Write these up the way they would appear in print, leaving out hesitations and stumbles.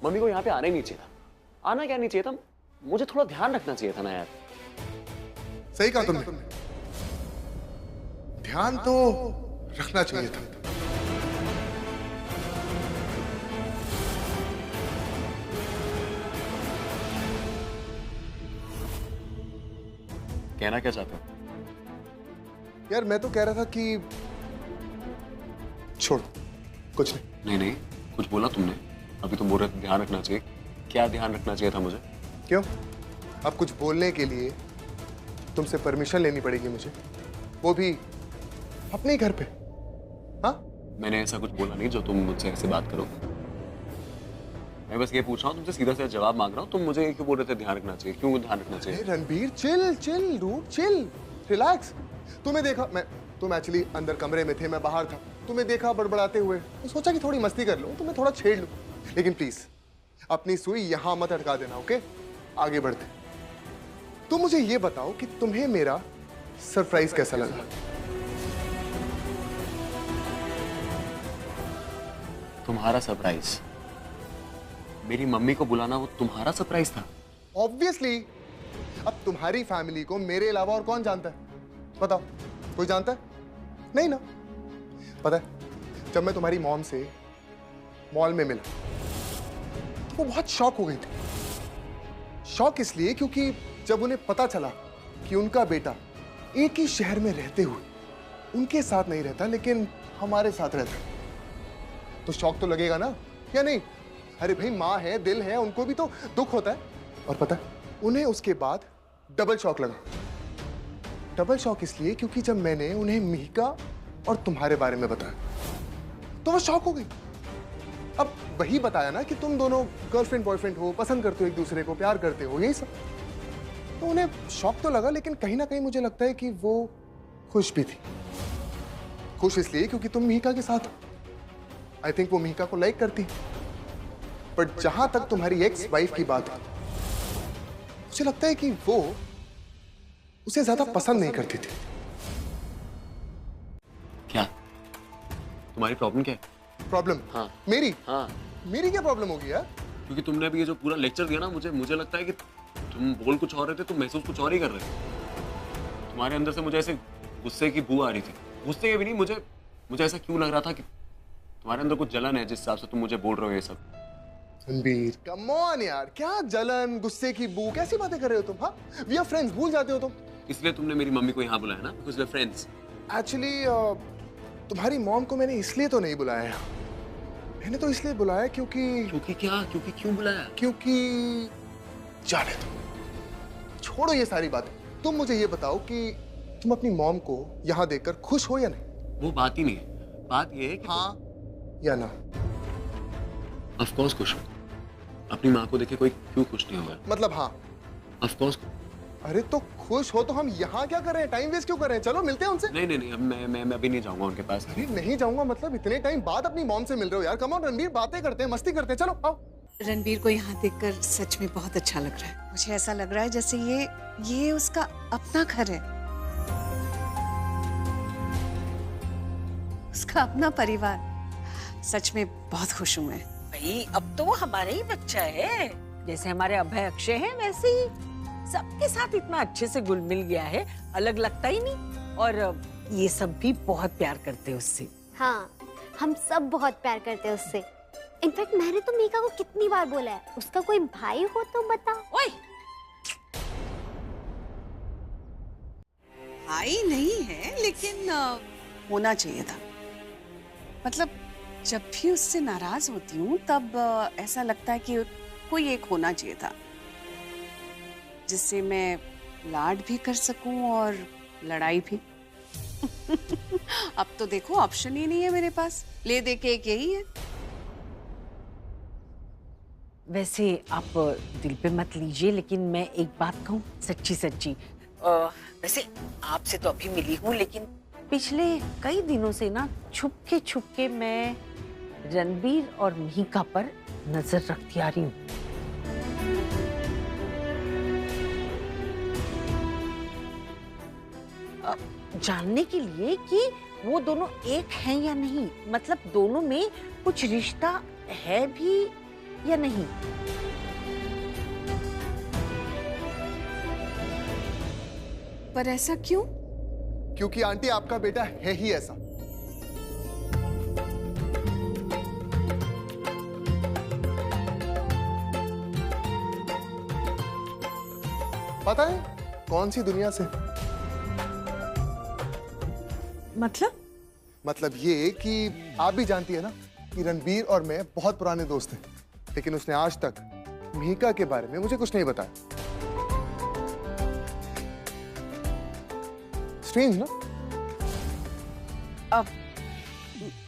Mummy को यहाँ पे आना ही नहीं चाहिए था। आना क्या नहीं चाहिए था, मुझे थोड़ा ध्यान रखना चाहिए था ना यार। सही कहा तुमने, ध्यान तो रखना चाहिए था। कहना क्या चाहते हो? यार मैं तो कह रहा था कि छोड़, कुछ नहीं। नहीं नहीं, कुछ बोला तुमने अभी, तुम बोल रहे थे ध्यान रखना चाहिए। क्या ध्यान रखना चाहिए था मुझे? क्यों? अब कुछ बोलने के लिए तुमसे परमिशन लेनी पड़ेगी मुझे, वो भी अपने ही घर पे? हाँ, मैंने ऐसा कुछ बोला नहीं जो तुम मुझसे ऐसे बात करो। मैं बस ये पूछ रहा हूँ तुमसे, सीधा सीधा जवाब मांग रहा हूँ। तुम मुझे क्यों बोल रहे थे ध्यान रखना चाहिए? क्यों ध्यान रखना चाहिए? Ranbir chill chill root chill, relax. तुम्हें देखा, तुम एक्चुअली अंदर कमरे में थे, मैं बाहर था, तुम्हें देखा बड़बड़ाते हुए, तो सोचा कि थोड़ी मस्ती कर लूं, तुम्हें थोड़ा छेड़ लूं। लेकिन प्लीज अपनी सुई यहां मत अटका देना, ओके? आगे बढ़ते। तो मुझे ये बताओ कि तुम्हें मेरा सरप्राइज कैसा लगा? तुम्हारा सरप्राइज? मेरी मम्मी को बुलाना वो तुम्हारा सरप्राइज था? ऑब्वियसली। अब तुम्हारी फैमिली को मेरे अलावा और कौन जानता है? बताओ, कोई जानता है? नहीं ना। पता है, जब मैं तुम्हारी मॉम से मॉल में मिला तो वो बहुत शॉक हो गई थी। शॉक इसलिए क्योंकि जब उन्हें पता चला कि उनका बेटा एक ही शहर में रहते हुए उनके साथ नहीं रहता लेकिन हमारे साथ रहता, तो शॉक तो लगेगा ना, या नहीं? अरे भाई, माँ है, दिल है, उनको भी तो दुख होता है। और पता है, उन्हें उसके बाद डबल शॉक लगा। डबल शॉक इसलिए क्योंकि जब मैंने उन्हें मिहिका और तुम्हारे बारे में बताया तो वो शॉक हो गई। अब वही बताया ना कि तुम दोनों गर्लफ्रेंड बॉयफ्रेंड हो, पसंद करते हो एक दूसरे को, प्यार करते हो, यही सब। तो उन्हें शॉक तो लगा, लेकिन कहीं ना कहीं मुझे लगता है कि वो खुश भी थी। खुश इसलिए क्योंकि तुम मिहिका के साथ हो। आई थिंक वो मिहिका को लाइक करती। बट जहां तक तुम्हारी एक्स वाइफ की बात है, मुझे लगता है कि वो उसे ज्यादा पसंद नहीं करती थी। क्या तुम्हारी प्रॉब्लम क्या है? प्रॉब्लम? हाँ। मेरी? हाँ। मेरी क्या प्रॉब्लम होगी यार? क्योंकि तुमने अभी ये जो पूरा लेक्चर दिया ना, मुझे लगता है कि तुम बोल कुछ और रहे थे, तुम महसूस कुछ और ही कर रहे थे। तुम्हारे अंदर से मुझे ऐसे गुस्से की बू आ रही थी। गुस्से के भी नहीं, मुझे ऐसा क्यों लग रहा था कि तुम्हारे अंदर कुछ जलन है, जिस हिसाब से तुम मुझे बोल रहे हो ये सब। रणबीर, कम ऑन यार, क्या जलन, गुस्से की बू, कैसी बातें कर रहे हो तुम? हाँ, वी आर फ्रेंड्स, भूल जाते हो तुम। इसलिए तुमने मेरी मम्मी को यहाँ बुलाया ना, because we are friends. Actually तुम्हारी मॉम को मैंने इसलिए तो नहीं बुलाया, मैंने तो इसलिए बुलाया क्योंकि क्या? क्यों बुलाया? क्योंकि जाने दो, छोड़ो ये सारी बातें। तुम मुझे ये बताओ कि तुम अपनी मॉम को यहाँ देखकर खुश हो या नहीं? वो बात ही नहीं है। बात ये है कि हाँ या ना? ऑफ कोर्स खुश हूँ। अपनी माँ को देखे कोई क्यों खुश नहीं होगा? मतलब हाँ? Of course. अरे तो खुश हो तो हम यहाँ क्या कर रहे हैं, टाइम वेस्ट क्यों कर रहे हैं? चलो मिलते हैं उनसे। नहीं, अब मैं अभी नहीं जाऊंगा उनके पास। अरे नहीं जाऊंगा मतलब? इतने टाइम बाद अपनी मॉम से मिल रहे हो यार, कम ऑन रणबीर, बातें करते हैं, मस्ती करते हैं, चलो आओ। रणबीर को यहाँ देखकर सच में बहुत अच्छा लग रहा है। मुझे ऐसा लग रहा है जैसे ये उसका अपना घर है, उसका अपना परिवार। सच में बहुत खुश हूँ मैं। भाई अब तो वो हमारा ही बच्चा है, जैसे हमारे अभय अक्षय हैं वैसे ही सबके साथ इतना अच्छे से घुल मिल गया है, अलग लगता ही नहीं। और ये सब भी बहुत प्यार करते हैं उससे। हाँ, हम सब बहुत प्यार करते हैं उससे। इनफैक्ट मैंने तो मीका को कितनी बार बोला है, उसका कोई भाई हो तो बता। ओए, भाई नहीं है लेकिन होना चाहिए था। मतलब जब भी उससे नाराज होती हूँ तब ऐसा लगता है कि कोई एक होना चाहिए था जिससे मैं लाड भी कर सकूं और लड़ाई भी। अब तो देखो ऑप्शन ही नहीं है मेरे पास, ले दे के एक यही है। वैसे आप दिल पे मत लीजिए, लेकिन मैं एक बात कहूँ सच्ची सच्ची, वैसे आपसे तो अभी मिली हूँ, लेकिन पिछले कई दिनों से ना छुपके मैं रणबीर और मिहिका पर नजर रखती आ रही हूँ। जानने के लिए कि वो दोनों एक हैं या नहीं, मतलब दोनों में कुछ रिश्ता है भी या नहीं? पर ऐसा क्यों? क्योंकि आंटी आपका बेटा है ही ऐसा। पता है कौन सी दुनिया से? मतलब ये कि आप भी जानती है ना कि रणबीर और मैं बहुत पुराने दोस्त हैं, लेकिन उसने आज तक मिहिका के बारे में मुझे कुछ नहीं बताया। स्ट्रेंज ना?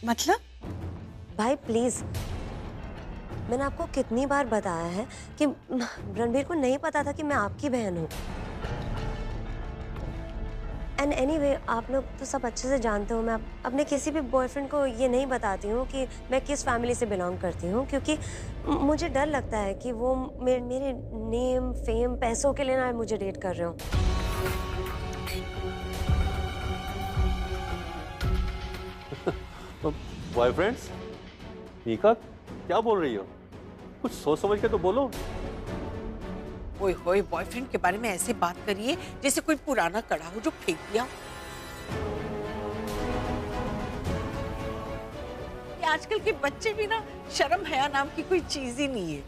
मतलब? भाई प्लीज, मैंने आपको कितनी बार बताया है कि रणबीर को नहीं पता था कि मैं आपकी बहन हूँ। एंड एनीवे, आप लोग तो सब अच्छे से जानते हो, मैं अपने किसी भी बॉयफ्रेंड को ये नहीं बताती हूँ कि मैं किस फैमिली से बिलोंग करती हूँ, क्योंकि मुझे डर लगता है कि वो मेरे नेम, फेम, पैसों के लिए ना मुझे डेट कर रहे हो। बॉयफ्रेंड्स? मीका, क्या बोल रही हो? कुछ सोच समझ के तो बोलो। ओए होए, बॉयफ्रेंड के बारे में ऐसे बात करिए जैसे कोई पुराना कड़ा हो जो फेंक दिया। ये आजकल के बच्चे भी ना, शर्म हया नाम की कोई चीज ही नहीं है।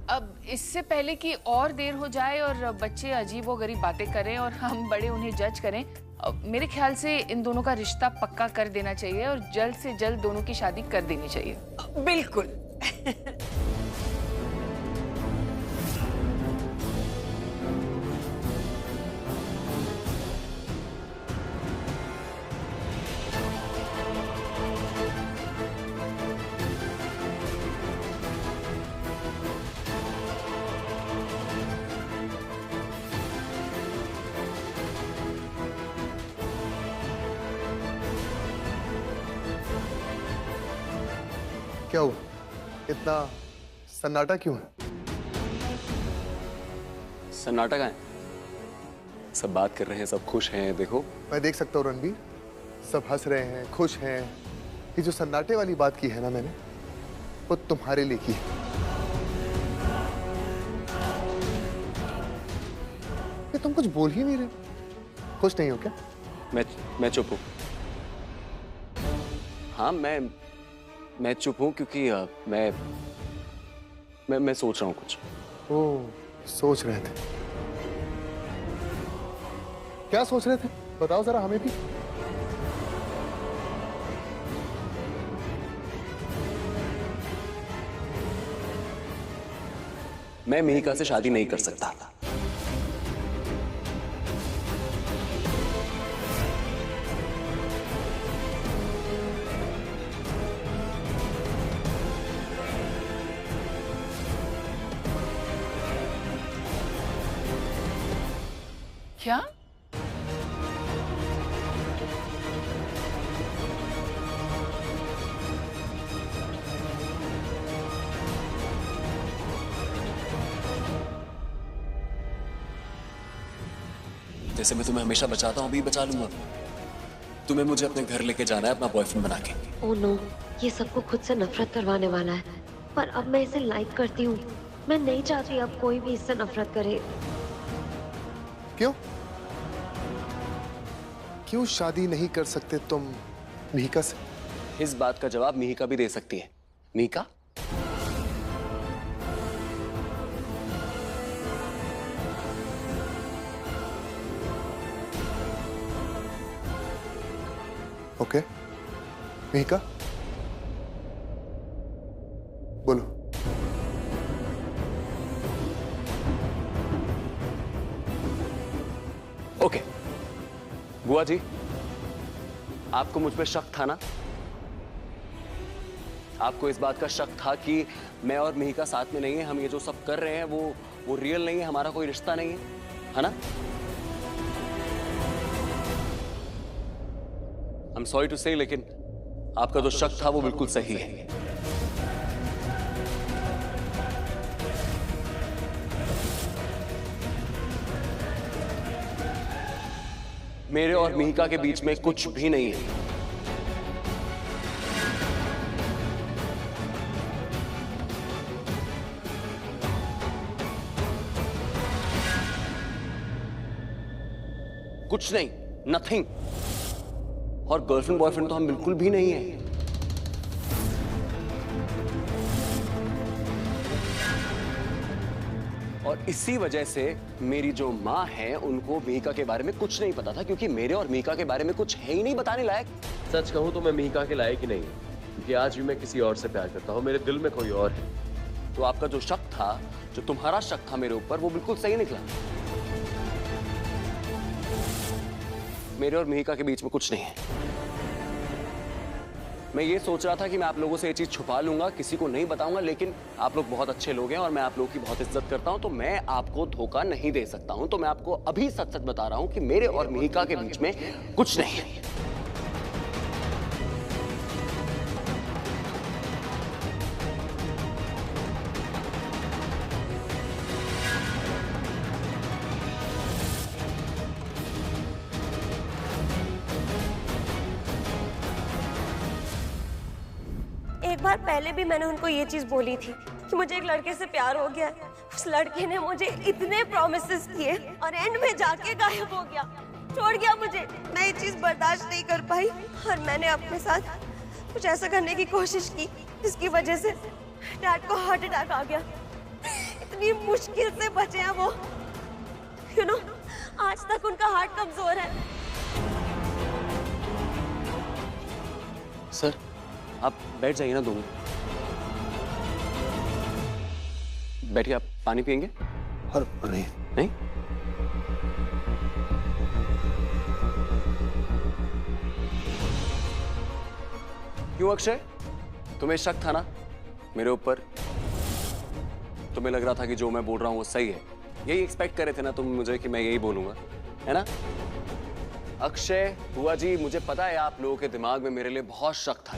अब इससे पहले कि और देर हो जाए और बच्चे अजीबोगरीब बातें करें और हम बड़े उन्हें जज करें, मेरे ख्याल से इन दोनों का रिश्ता पक्का कर देना चाहिए और जल्द से जल्द दोनों की शादी कर देनी चाहिए। बिल्कुल। क्या हुआ? इतना सन्नाटा क्यों है? सन्नाटा कहाँ है? सब बात कर रहे हैं, सब खुश हैं। देखो, मैं देख सकता हूँ रणबीर, सब हंस रहे हैं, खुश हैं। ये जो सन्नाटे वाली बात की है ना मैंने, वो तुम्हारे लिए की है। ये तुम कुछ बोल ही नहीं रहे। खुश नहीं हो क्या? मैं चुप हूँ। हाँ, मैं चुप हूँ क्योंकि मैं सोच रहा हूँ कुछ। ओह, सोच रहे थे? क्या सोच रहे थे? बताओ जरा हमें भी। मैं मिहिका से शादी नहीं कर सकता। क्या? जैसे मैं तुम्हें हमेशा बचाता हूँ, अभी बचा लूंगा। तुम्हें मुझे अपने घर लेके जाना है, अपना बॉयफ्रेंड बना के। ओह नो, ये सबको खुद से नफरत करवाने वाला है। पर अब मैं इसे लाइक करती हूँ। मैं नहीं चाहती अब कोई भी इससे नफरत करे। क्यों? क्यों शादी नहीं कर सकते तुम मिहिका से? इस बात का जवाब मिहिका भी दे सकती है। मिहिका, ओके, मिहिका बोलो। ओके। बुआ जी, आपको मुझ पे शक था ना? आपको इस बात का शक था कि मैं और मिहिका साथ में नहीं है, हम ये जो सब कर रहे हैं वो रियल नहीं है, हमारा कोई रिश्ता नहीं है ना? आई एम सॉरी टू से, लेकिन आपका जो शक था वो बिल्कुल सही है। मेरे और मिहिका के बीच में कुछ भी नहीं है। कुछ नहीं, नथिंग। और गर्लफ्रेंड बॉयफ्रेंड तो हम बिल्कुल भी नहीं है। और इसी वजह से मेरी जो माँ है उनको मीका के बारे में कुछ नहीं पता था, क्योंकि मेरे और मीका के बारे में कुछ है ही नहीं बताने लायक। सच कहूँ तो मैं मीका के लायक ही नहीं हूँ, क्योंकि आज भी मैं किसी और से प्यार करता हूँ, मेरे दिल में कोई और है। तो आपका जो शक था, जो तुम्हारा शक था मेरे ऊपर, वो बिल्कुल सही निकला। मेरे और मीका के बीच में कुछ नहीं है। मैं ये सोच रहा था कि मैं आप लोगों से ये चीज छुपा लूंगा, किसी को नहीं बताऊंगा, लेकिन आप लोग बहुत अच्छे लोग हैं और मैं आप लोगों की बहुत इज्जत करता हूं, तो मैं आपको धोखा नहीं दे सकता हूं। तो मैं आपको अभी सच सच बता रहा हूं कि मेरे और मीका के बीच में कुछ नहीं है। एक बार पहले भी मैंने उनको ये चीज बोली थी कि मुझे एक लड़के से प्यार हो गया है। उस लड़के ने मुझे इतने प्रॉमिसेस किए और एंड में जाके गायब हो गया, छोड़ गया मुझे। मैं ये चीज बर्दाश्त नहीं कर पाई और मैंने अपने साथ कुछ ऐसा करने की कोशिश की जिसकी वजह से डैड को हार्ट अटैक आ गया। इतनी मुश्किल से बचे हैं वो, यू नो, आज तक उनका हार्ट कमजोर है। सर आप बैठ जाइए ना 2 मिनट। बैठिए, आप पानी पियेंगे? नहीं। नहीं? क्यों अक्षय, तुम्हें शक था ना मेरे ऊपर? तुम्हें लग रहा था कि जो मैं बोल रहा हूं वो सही है? यही एक्सपेक्ट कर रहे थे ना तुम मुझे कि मैं यही बोलूंगा, है ना? अक्षय, बुआ जी, मुझे पता है आप लोगों के दिमाग में मेरे लिए बहुत शक था।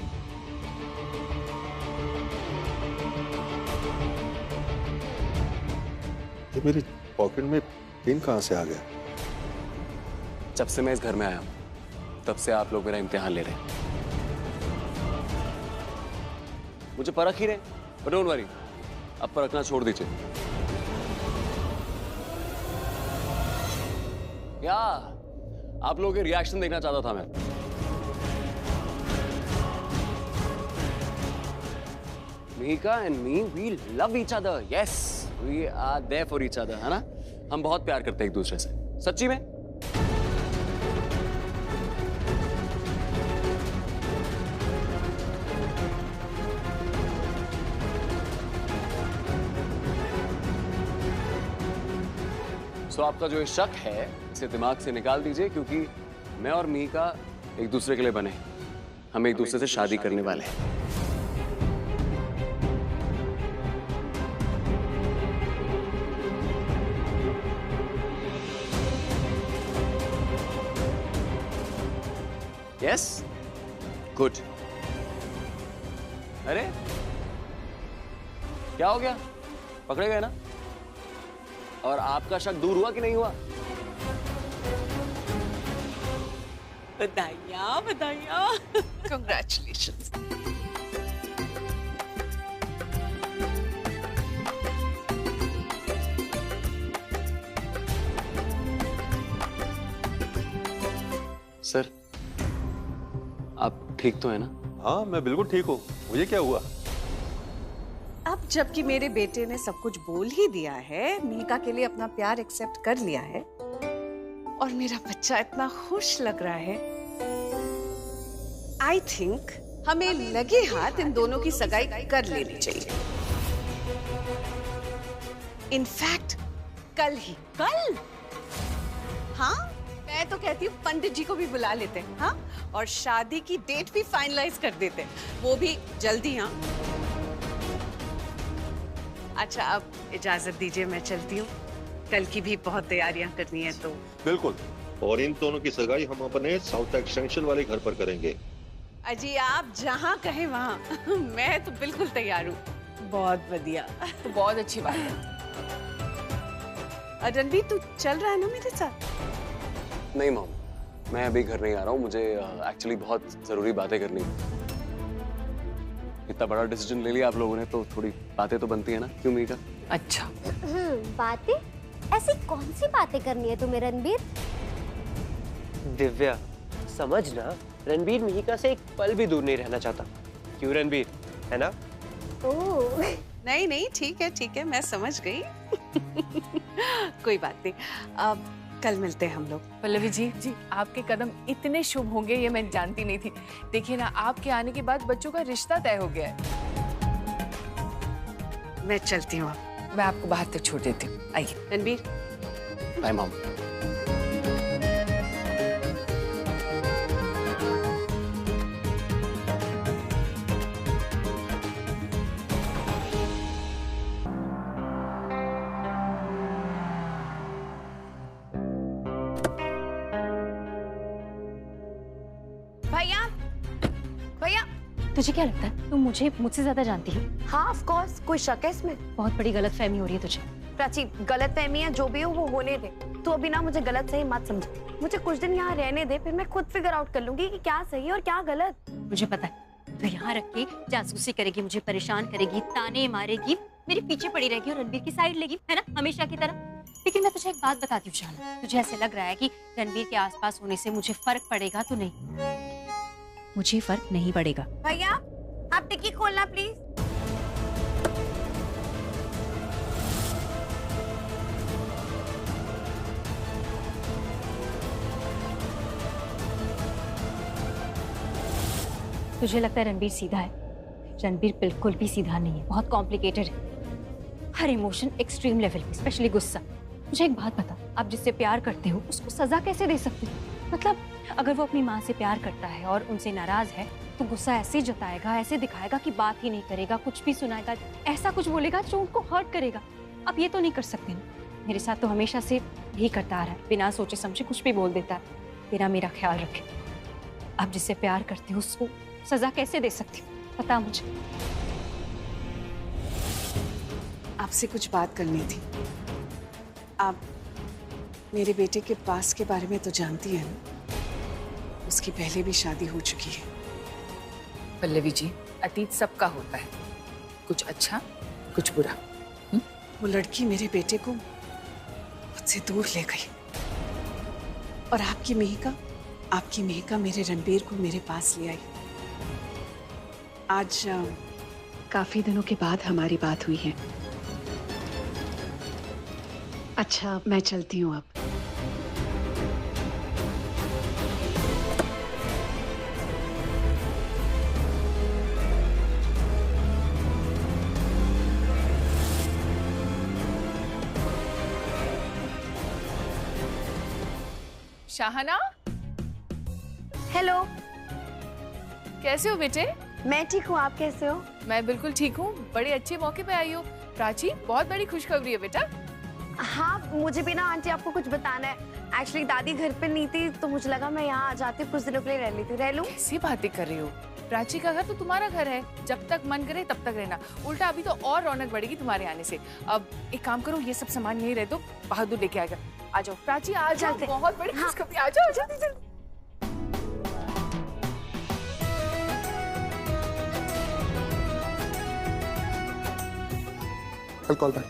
ये मेरी पॉकेट में पिन कहाँ से आ गया? जब से मैं इस घर में आया हूं तब से आप लोग मेरा इम्तिहान ले रहे हैं। मुझे परख ही रहे, पर डोंट वरी, अब परखना छोड़ दीजिए। या आप लोगों के रिएक्शन देखना चाहता था मैं। Mika and me, we love each other. Yes, we are there for each other, है ना? हम बहुत प्यार करते हैं एक दूसरे से, सच्ची में। तो आपका जो ये शक है इसे दिमाग से निकाल दीजिए, क्योंकि मैं और मीका एक दूसरे के लिए बने, हम एक दूसरे से शादी करने वाले हैं। Yes, good. अरे क्या हो गया, पकड़े गए ना? और आपका शक दूर हुआ कि नहीं हुआ? बधाइयाँ, बधाइयाँ। Congratulations. सर आप ठीक तो है ना? हाँ, मैं बिल्कुल ठीक हूँ। मुझे क्या हुआ? अब जबकि मेरे बेटे ने सब कुछ बोल ही दिया है, मीका के लिए अपना प्यार एक्सेप्ट कर लिया है और मेरा बच्चा इतना खुश लग रहा है, आई थिंक हमें लगे हाथ इन दोनों की सगाई कर लेनी चाहिए। इनफैक्ट कल ही। कल? हाँ, मैं तो कहती हूँ पंडित जी को भी बुला लेते हैं, हाँ, और शादी की डेट भी फाइनलाइज कर देते हैं, वो भी जल्दी। हाँ, अच्छा, अब इजाजत दीजिए, मैं चलती हूँ, कल की भी बहुत तैयारियां करनी है। तो बिल्कुल, और इन दोनों की सगाई हम अपने साउथ एक्सटेंशन वाले घर पर करेंगे। अजी आप जहाँ कहें वहाँ मैं तो बिल्कुल तैयार हूँ। बहुत बढ़िया, तो बहुत अच्छी बात है। रणबीर तू चल रहा है ना मेरे साथ? नहीं मॉम, मैं अभी घर नहीं आ रहा हूँ, मुझे एक्चुअली बहुत जरूरी बातें करनी है। इतना बड़ा डिसीजन ले लिया आप लोगों ने तो थोड़ी बातें तो बनती है ना, क्यों मीका? अच्छा, बातें? ऐसी कौन सी बातें करनी है तुम्हें रणबीर? दिव्या समझना, रणबीर मिहिका से एक पल भी दूर नहीं रहना चाहता। क्यों रणबीर, है ना? ओह नहीं नहीं, ठीक है, मैं समझ गई। कोई बात नहीं, अब कल मिलते हैं हम लोग। पल्लवी जी, आपके कदम इतने शुभ होंगे ये मैं जानती नहीं थी। देखिए ना, आपके आने के बाद बच्चों का रिश्ता तय हो गया है। मैं चलती हूँ अब। मैं आपको बाहर तक छोड़ देती हूँ, आइए। Ranbir, bye mom. भैया, भैया, तुझे क्या लगता है तुम मुझे मुझसे ज्यादा जानती हो? हाँ ऑफ कोर्स, कोई शक है इसमें? बहुत बड़ी गलतफहमी हो रही है तुझे। प्राची, गलतफहमी है जो भी हो वो होने दे। तू अभी ना मुझे गलत सही मत समझ। मुझे कुछ दिन यहाँ रहने दे, फिर मैं खुद फिगर आउट कर लूंगी कि क्या सही है और क्या गलत। मुझे पता है तो यहाँ रख के जासूसी करेगी, मुझे परेशान करेगी, ताने मारेगी, मेरे पीछे पड़ी रहेगी और रणबीर की साइड लेगी, है ना, हमेशा की तरह। लेकिन मैं तुझे एक बात बताती हूँ शाना, तुझे ऐसे लग रहा है कि रणबीर के आसपास होने से मुझे फर्क पड़ेगा, तो नहीं, मुझे फर्क नहीं पड़ेगा। भैया, आप टिक्की खोलना प्लीज। तुझे लगता है रणबीर सीधा है? रणबीर बिल्कुल भी सीधा नहीं है, बहुत कॉम्प्लिकेटेड है। हर इमोशन एक्सट्रीम लेवल पे, स्पेशली गुस्सा। मुझे एक बात बता, आप जिससे प्यार करते हो उसको सजा कैसे दे सकते हो? मतलब अगर वो अपनी माँ से प्यार करता है और उनसे नाराज है तो गुस्सा ऐसे जताएगा, ऐसे दिखाएगा कि बात ही नहीं करेगा, कुछ भी सुनाएगा, ऐसा कुछ बोलेगा जो उनको हर्ट करेगा। अब ये तो नहीं कर सकते ना। मेरे साथ तो हमेशा से यही करता आ रहा है, बिना सोचे समझे कुछ भी बोल देता है, बिना मेरा ख्याल रखे। आप जिससे प्यार करते हो उसको सजा कैसे दे सकती हो, पता मुझे। आपसे कुछ बात करनी थी। आप मेरे बेटे के पास के बारे में तो जानती हैं ना, उसकी पहले भी शादी हो चुकी है। पल्लवी जी, अतीत सबका होता है, कुछ अच्छा कुछ बुरा। वो लड़की मेरे बेटे को मुझसे दूर ले गई और आपकी मेहिका मेरे रणबीर को मेरे पास ले आई। आज काफी दिनों के बाद हमारी बात हुई है। अच्छा, मैं चलती हूँ अब। शाहना, हेलो, कैसे हो बेटे? मैं ठीक हूँ, आप कैसे हो? मैं बिल्कुल ठीक हूँ, बड़े अच्छे मौके पे आई हो। प्राची, बहुत बड़ी खुशखबरी है बेटा। हाँ, मुझे भी ना आंटी आपको कुछ बताना है। एक्चुअली दादी घर पे नहीं थी तो मुझे लगा मैं यहाँ आ जाती हूँ, कुछ दिनों के लिए रह लेती। रह लूँ? कैसी बातें कर रही हो? प्राची का घर तो तुम्हारा घर है, जब तक मन करे तब तक रहना। उल्टा अभी तो और रौनक बढ़ेगी तुम्हारे आने से। अब एक काम करो, ये सब सामान यहीं रह दो, बहादुर लेके आएगा। आ जाओ प्राची, आ जाओ, बहुत बड़ी खुशखबरी। आ जाओ जल्दी जल्दी। I'll call back.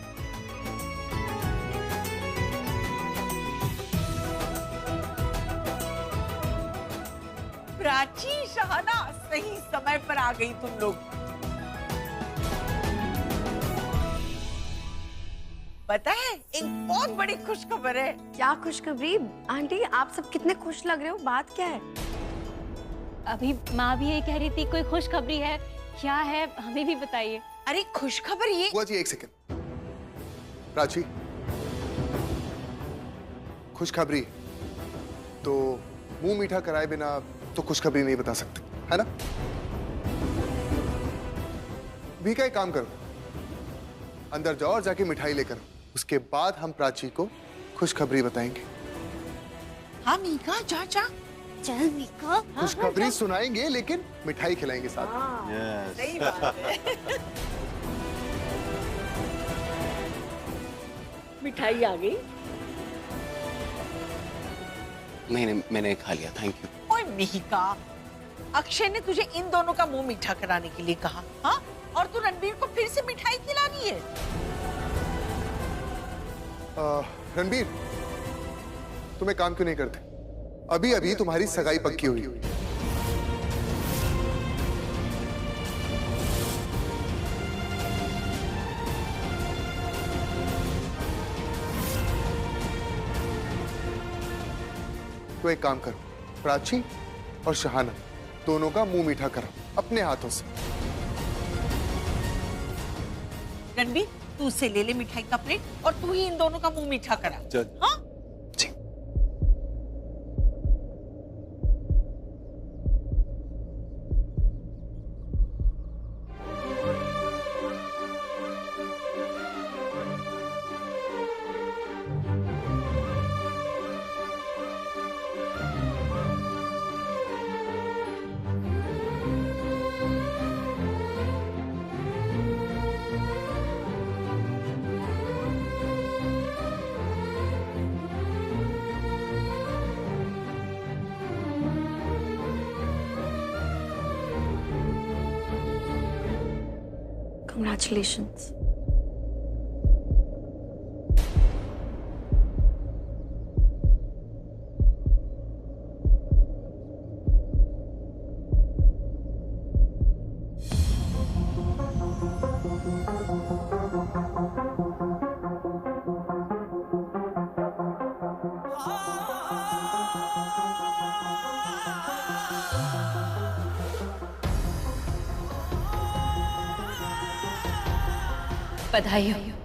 प्राची, शाहना, सही समय पर आ गई तुम लोग। पता है, एक बहुत बड़ी खुशखबर है। क्या खुशखबरी? आंटी आप सब कितने खुश लग रहे हो, बात क्या है? अभी माँ भी यही कह रही थी, कोई खुशखबरी है, क्या है हमें भी बताइए। अरे खुशखबर ये। बुआ जी एक सेकंड। प्राची, खुशखबरी तो मुंह मीठा कराए बिना तो खुशखबरी नहीं बता सकते, है ना? भी का एक काम करो, अंदर जाओ और जाके मिठाई लेकर आओ। उसके बाद हम प्राची को खुशखबरी बताएंगे। हाँ मीका, जा जा। चल मीका। खुशखबरी सुनाएंगे लेकिन मिठाई खिलाएंगे साथ में। सही बात है। मिठाई आ गई? नहीं, मैंने खा लिया, थैंक यू। ओए मीका, अक्षय ने तुझे इन दोनों का मुंह मीठा कराने के लिए कहा, हाँ? और तू रणबीर को फिर से मिठाई खिलानी है? रणबीर, तुम एक काम क्यों नहीं करते? अभी अभी तुम्हारी सगाई पक्की हुई। तो एक काम करो, प्राची और शहाना दोनों का मुंह मीठा कराओ अपने हाथों से। रणबीर, तू उससे ले ले मिठाई का प्लेट और तू ही इन दोनों का मुंह मीठा करा। हाँ? Congratulations. बधाई हो।